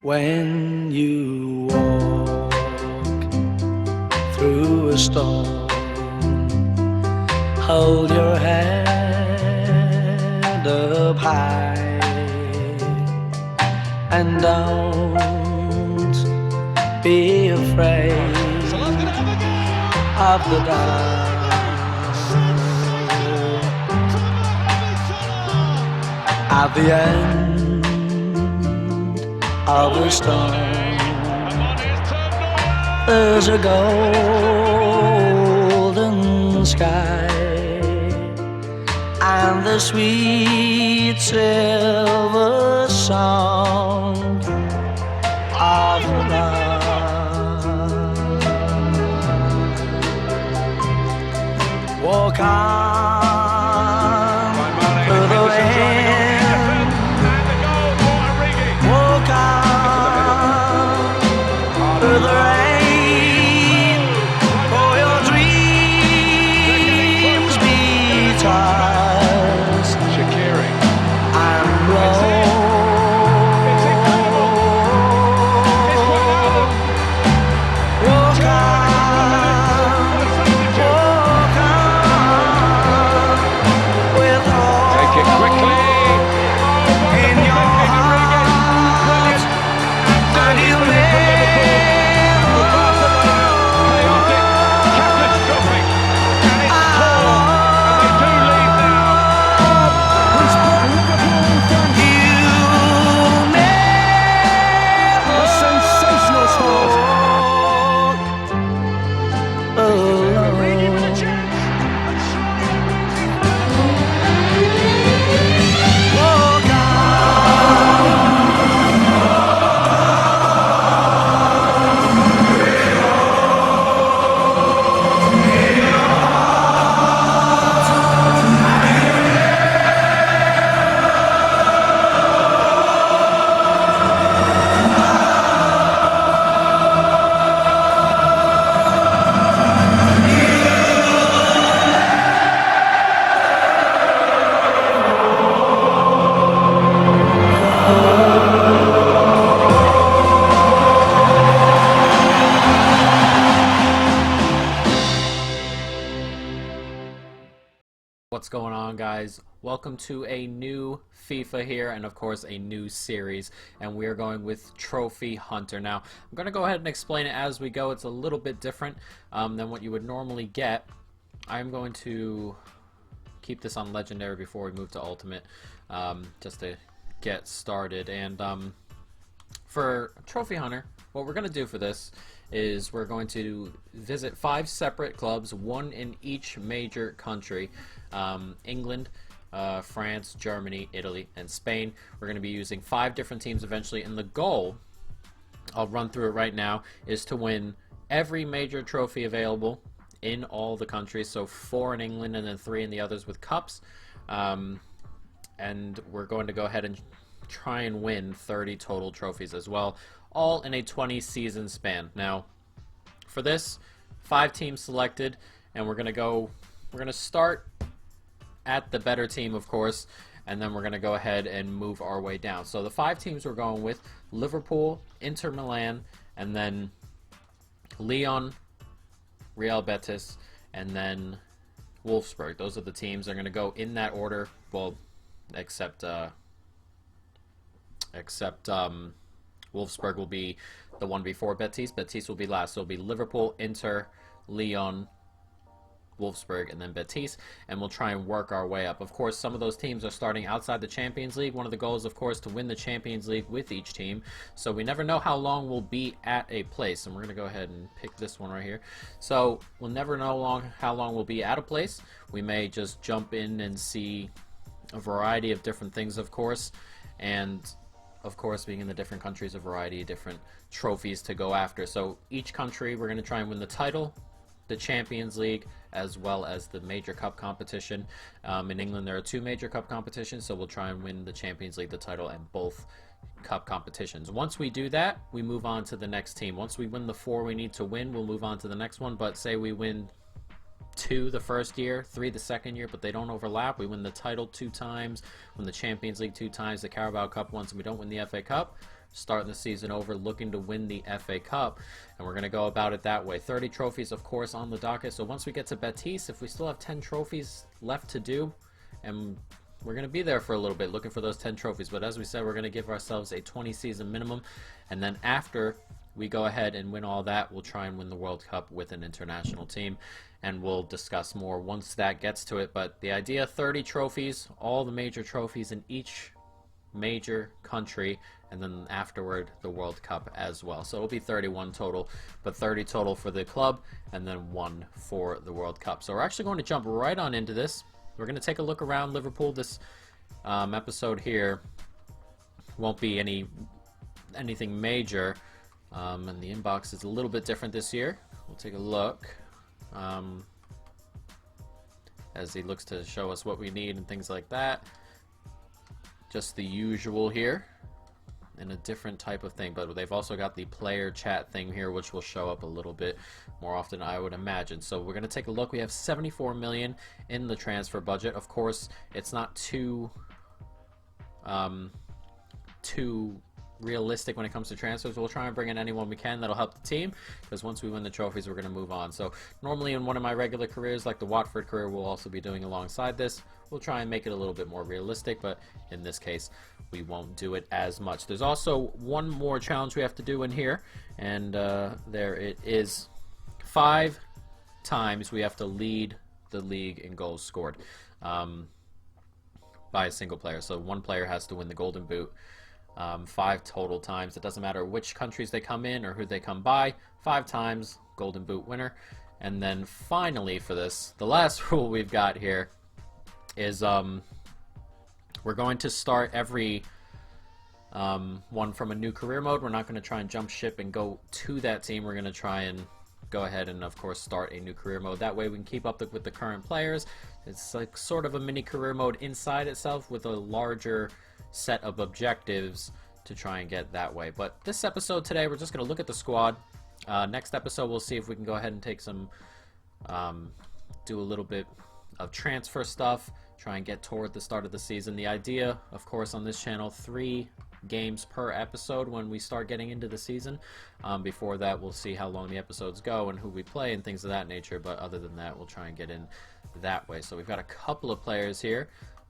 When you walk through a storm, hold your head up high and don't be afraid of the dark. At the end of the storm, there's a golden sky and the sweet silver song of love. Walk on through the wind, walk on through the rain, for your dreams be tossed and blown. Walk on with hope in your heart, and you'll What's going on, guys? Welcome to a new FIFA here, and of course a new series, and we're going with Trophy Hunter. Now I'm going to go ahead and explain it as we go. It's a little bit different than what you would normally get. I'm going to keep this on Legendary before we move to Ultimate, just to get started. And for Trophy Hunter, what we're going to do for this is we're going to visit 5 separate clubs, one in each major country. England, France, Germany, Italy, and Spain. We're going to be using 5 different teams eventually, and the goal, I'll run through it right now, is to win every major trophy available in all the countries. So 4 in England and then 3 in the others with cups. And we're going to go ahead and try and win 30 total trophies as well, all in a 20 season span. Now for this, 5 teams selected, and we're going to start at the better team, of course, and then we're going to go ahead and move our way down. So the 5 teams we're going with: Liverpool, Inter Milan, and then Lyon, Real Betis, and then Wolfsburg. Those are the teams. They're going to go in that order, well, except Wolfsburg will be the one before Betis. Betis will be last. So it'll be Liverpool, Inter, Lyon, Wolfsburg, and then Betis, and we'll try and work our way up. Of course, some of those teams are starting outside the Champions League. One of the goals, of course, to win the Champions League with each team, so we never know how long we'll be at a place. And we're going to go ahead and pick this one right here. So we'll never know how long we'll be at a place. We may just jump in and see a variety of different things, of course, and of course, being in the different countries, a variety of different trophies to go after. So each country, we're going to try and win the title, the Champions League, as well as the major cup competition. In England, there are 2 major cup competitions, so we'll try and win the Champions League, the title, and both cup competitions. Once we do that, we move on to the next team. Once we win the 4 we need to win, we'll move on to the next one. But say we win 2 the first year, 3 the second year, but they don't overlap. We win the title 2 times, win the Champions League 2 times, the Carabao Cup once, and we don't win the FA Cup. starting the season over, looking to win the FA Cup, and we're going to go about it that way. 30 trophies, of course, on the docket. So once we get to Betis, if we still have 10 trophies left to do, and we're going to be there for a little bit looking for those 10 trophies. But as we said, we're going to give ourselves a 20 season minimum, and then after we go ahead and win all that, we'll try and win the World Cup with an international team, and we'll discuss more once that gets to it. But the idea, 30 trophies, all the major trophies in each major country, and then afterward the World Cup as well. So it'll be 31 total, but 30 total for the club and then 1 for the World Cup. So we're actually going to jump right on into this. We're going to take a look around Liverpool. This episode here won't be anything major, and the inbox is a little bit different this year. We'll take a look as he looks to show us what we need and things like that. Just the usual here, and a different type of thing, but they've also got the player chat thing here, which will show up a little bit more often, I would imagine. So we're going to take a look. We have 74 million in the transfer budget. Of course, it's not too realistic when it comes to transfers. We'll try and bring in anyone we can that'll help the team, because once we win the trophies, we're going to move on. So normally in one of my regular careers, like the Watford career, we'll also be doing alongside this. We'll try and make it a little bit more realistic, but in this case, we won't do it as much. There's also one more challenge we have to do in here, and there it is. 5 times we have to lead the league in goals scored by a single player. So one player has to win the Golden Boot 5 total times. It doesn't matter which countries they come in or who they come by. 5 times, Golden Boot winner. And then finally for this, the last rule we've got here is we're going to start every one from a new career mode. We're not going to try and jump ship and go to that team. We're going to try and go ahead and, of course, start a new career mode. That way we can keep up with the current players. It's like sort of a mini career mode inside itself with a larger set of objectives to try and get that way. But this episode today, we're just going to look at the squad. Next episode, we'll see if we can go ahead and take some, do a little bit of transfer stuff, try and get toward the start of the season. The idea, of course, on this channel, 3 games per episode when we start getting into the season. Before that, we'll see how long the episodes go and who we play and things of that nature, but other than that, we'll try and get in that way. So we've got a couple of players here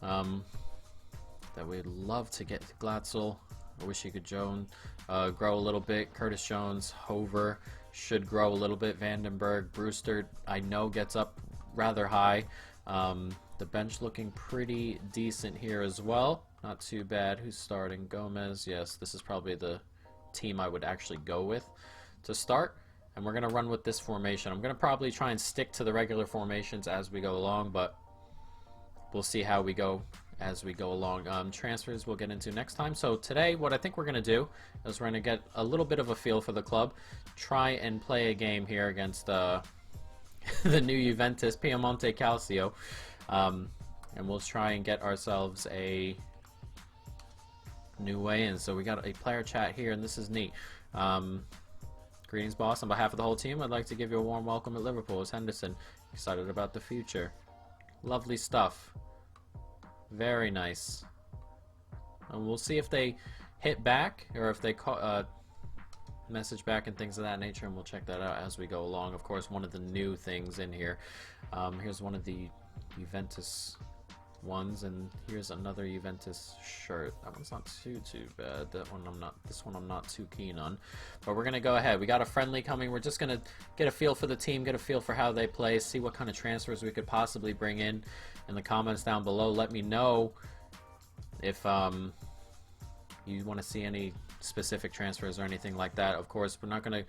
that we'd love to get. Glatzel, I wish he could grow a little bit. Curtis Jones, Hover should grow a little bit. Vandenberg, Brewster, I know gets up rather high. The bench looking pretty decent here as well. Not too bad. Who's starting? Gomez. Yes, this is probably the team I would actually go with to start. And we're going to run with this formation. I'm going to probably try and stick to the regular formations as we go along, but we'll see how we go as we go along. Transfers we'll get into next time. So today, what I think we're going to do is we're going to get a little bit of a feel for the club, try and play a game here against the new Juventus, Piemonte Calcio, and we'll try and get ourselves a new way in. So we got a player chat here, and this is neat. Greetings, boss. On behalf of the whole team, I'd like to give you a warm welcome at Liverpool. It's Henderson. Excited about the future. Lovely stuff. Very nice. And we'll see if they hit back or if they message back and things of that nature, and we'll check that out as we go along. Of course, one of the new things in here. Here's one of the Juventus ones, and here's another Juventus shirt. That one's not too bad. This one I'm not too keen on. But we're gonna go ahead. We got a friendly coming. We're just gonna get a feel for the team, get a feel for how they play, see what kind of transfers we could possibly bring in the comments down below. Let me know if you want to see any specific transfers or anything like that. Of course, we're not gonna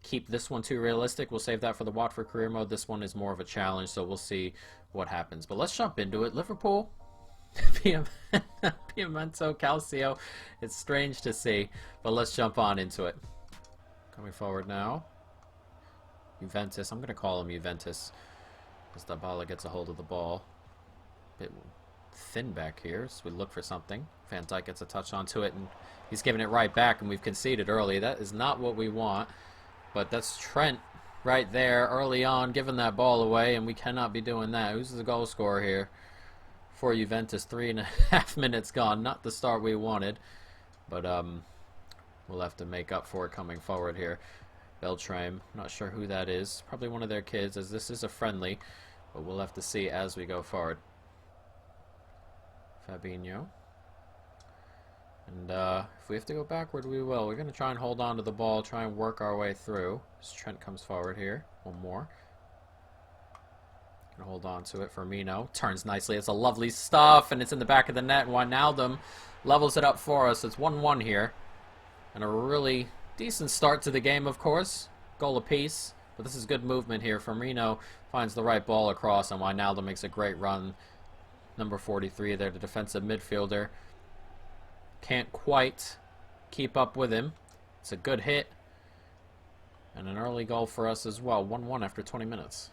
keep this one too realistic. We'll save that for the Watford career mode. This one is more of a challenge, so we'll see what happens. But let's jump into it. Liverpool, Piemonte Calcio. It's strange to see, but let's jump on into it. Coming forward now. Juventus. I'm going to call him Juventus because Dybala gets a hold of the ball. Bit thin back here, so we look for something. Van Dijk gets a touch onto it, and he's giving it right back, and we've conceded early. That is not what we want. But that's Trent right there early on giving that ball away, and we cannot be doing that. Who's the goal scorer here for Juventus? 3.5 minutes gone. Not the start we wanted. But We'll have to make up for it coming forward here. Beltram, not sure who that is. Probably one of their kids, as this is a friendly. But we'll have to see as we go forward. Fabinho. And if we have to go backward, we will. We're going to try and hold on to the ball, try and work our way through. As Trent comes forward here. One more. Gonna hold on to it. Firmino turns nicely. It's a lovely stuff, and it's in the back of the net. Wijnaldum levels it up for us. It's 1-1 here. And a really decent start to the game, of course. Goal apiece. But this is good movement here. Firmino finds the right ball across, and Wijnaldum makes a great run. Number 43 there, the defensive midfielder. Can't quite keep up with him. It's a good hit. And an early goal for us as well. 1-1 after 20 minutes.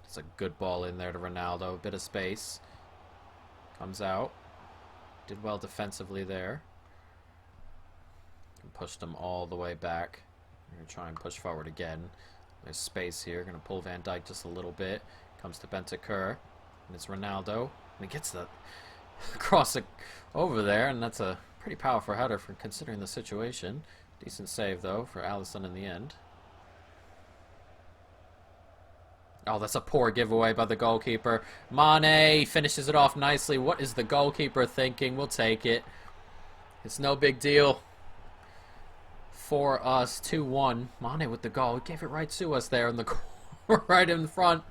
It's a good ball in there to Ronaldo. A bit of space. Comes out. Did well defensively there. And pushed him all the way back. We're going to try and push forward again. There's space here. Going to pull Van Dijk just a little bit. Comes to Bentancur. And it's Ronaldo. And he gets the cross over there. And that's a pretty powerful header for considering the situation. Decent save, though, for Alisson in the end. Oh, that's a poor giveaway by the goalkeeper. Mane finishes it off nicely. What is the goalkeeper thinking? We'll take it. It's no big deal for us. 2-1. Mane with the goal. He gave it right to us there in the corner, right in front.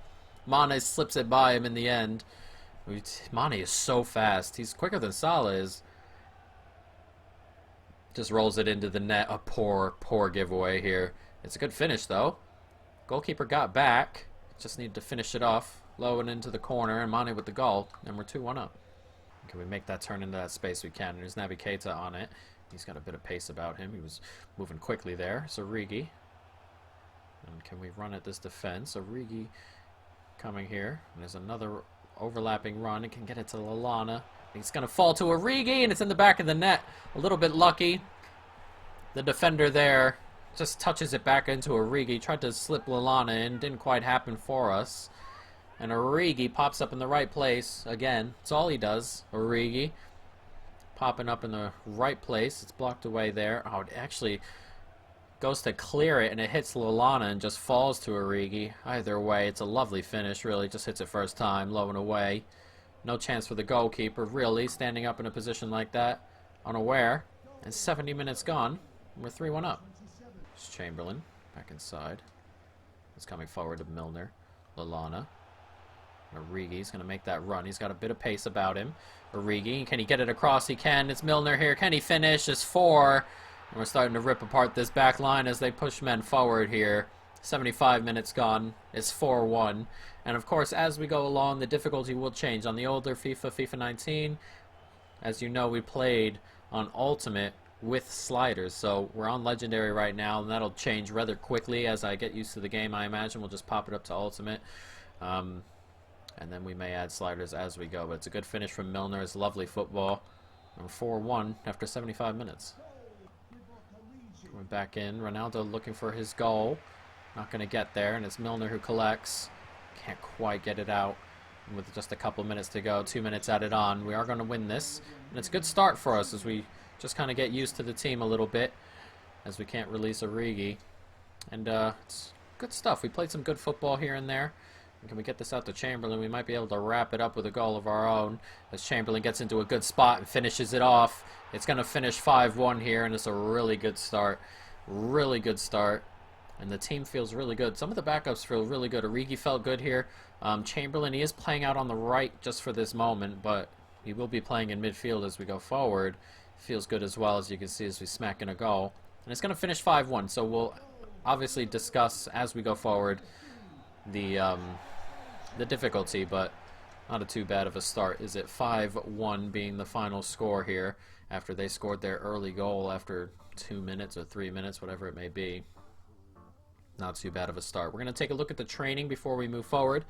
Mane slips it by him in the end. Mane is so fast. He's quicker than Salah is. Just rolls it into the net. A poor, poor giveaway here. It's a good finish, though. Goalkeeper got back. Just need to finish it off. Low and into the corner. And Mane with the goal. And we're 2-1 up. Can we make that turn into that space? We can. There's Naby Keita on it. He's got a bit of pace about him. He was moving quickly there. So Origi. And can we run at this defense? Origi coming here. And there's another overlapping run. It can get it to Lallana. He's going to fall to Origi, and it's in the back of the net. A little bit lucky. The defender there just touches it back into Origi. Tried to slip Lallana in. Didn't quite happen for us. And Origi pops up in the right place. Again, that's all he does. Origi popping up in the right place. It's blocked away there. Oh, it actually goes to clear it, and it hits Lallana and just falls to Origi. Either way, it's a lovely finish, really. Just hits it first time, low and away. No chance for the goalkeeper, really, standing up in a position like that, unaware. And 70 minutes gone. We're 3-1 up. It's Chamberlain, back inside. It's coming forward to Milner. Lallana. Origi's going to make that run. He's got a bit of pace about him. Origi, can he get it across? He can. It's Milner here. Can he finish? It's 4. And we're starting to rip apart this back line as they push men forward here. 75 minutes gone. It's 4-1. And of course, as we go along, the difficulty will change. On the older FIFA 19, as you know, we played on Ultimate with sliders. So we're on Legendary right now, and that'll change rather quickly as I get used to the game, I imagine. We'll just pop it up to Ultimate. And then we may add sliders as we go. But it's a good finish from Milner. It's lovely football. And 4-1 after 75 minutes. We're back in. Ronaldo looking for his goal. Not going to get there, and it's Milner who collects. Can't quite get it out. And with just a couple minutes to go, 2 minutes added on, we are going to win this. And it's a good start for us as we just kind of get used to the team a little bit, as we can't release Origi. And it's good stuff. We played some good football here and there. And can we get this out to Chamberlain? We might be able to wrap it up with a goal of our own, as Chamberlain gets into a good spot and finishes it off. It's going to finish 5-1 here, and it's a really good start. Really good start. And the team feels really good. Some of the backups feel really good. Origi felt good here. Chamberlain, he is playing out on the right just for this moment, but he will be playing in midfield as we go forward. Feels good as well, as you can see, as we smack in a goal. And it's going to finish 5-1, so we'll obviously discuss as we go forward the difficulty, but not a too bad of a start, is it? 5-1 being the final score here after they scored their early goal after 2 minutes or 3 minutes, whatever it may be. Not too bad of a start. We're going to take a look at the training before we move forward,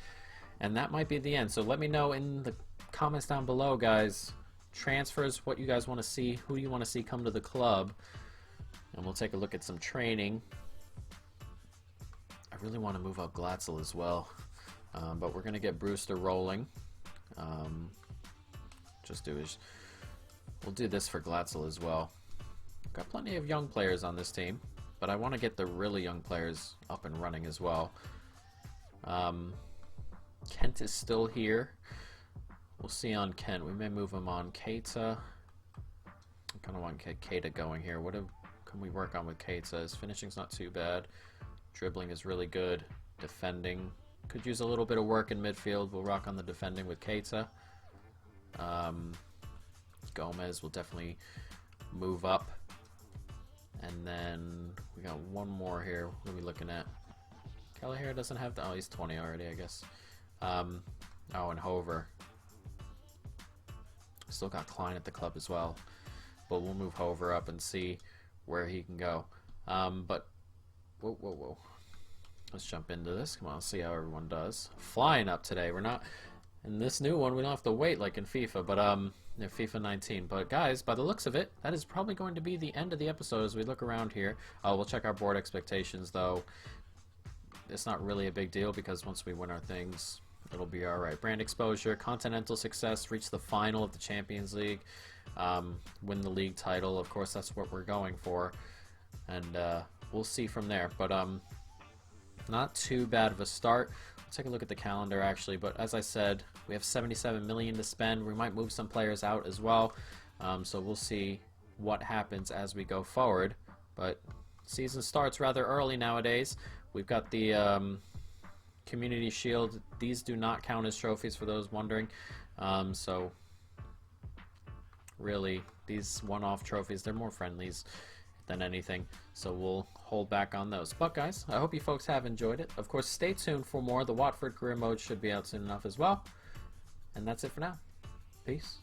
and that might be the end. So let me know in the comments down below, guys. Transfers, what you guys want to see, who do you want to see come to the club, and we'll take a look at some training. I really want to move up Glatzel as well, but we're going to get Brewster rolling. We'll do this for Glatzel as well. Got plenty of young players on this team, but I want to get the really young players up and running as well. Kent is still here. We'll see on Kent. We may move him on. Keita. I kind of want Keita going here. What can we work on with Keita? His finishing's not too bad. Dribbling is really good. Defending. Could use a little bit of work in midfield. We'll rock on the defending with Keita. Gomez will definitely move up. And then we got one more here. What are we looking at? Kelleher doesn't have the... Oh, he's 20 already, I guess. Oh, and Hover. Still got Klein at the club as well. But we'll move Hover up and see where he can go. But... Whoa. Let's jump into this. Come on, let's see how everyone does. Flying up today. We're not... In this new one, we don't have to wait like in FIFA, but FIFA 19. But guys, by the looks of it, that is probably going to be the end of the episode as we look around here. We'll check our board expectations, though. It's not really a big deal because once we win our things, it'll be alright. Brand exposure, continental success, reach the final of the Champions League, win the league title. Of course, that's what we're going for, and we'll see from there. But not too bad of a start. Let's take a look at the calendar actually, but as I said, we have 77 million to spend. We might move some players out as well, so we'll see what happens as we go forward. But season starts rather early nowadays. We've got the Community Shield. These do not count as trophies for those wondering, so really these one-off trophies, they're more friendlies than anything, so we'll hold back on those. But guys, I hope you folks have enjoyed it. Of course, stay tuned for more. The Watford career mode should be out soon enough as well. And that's it for now. Peace.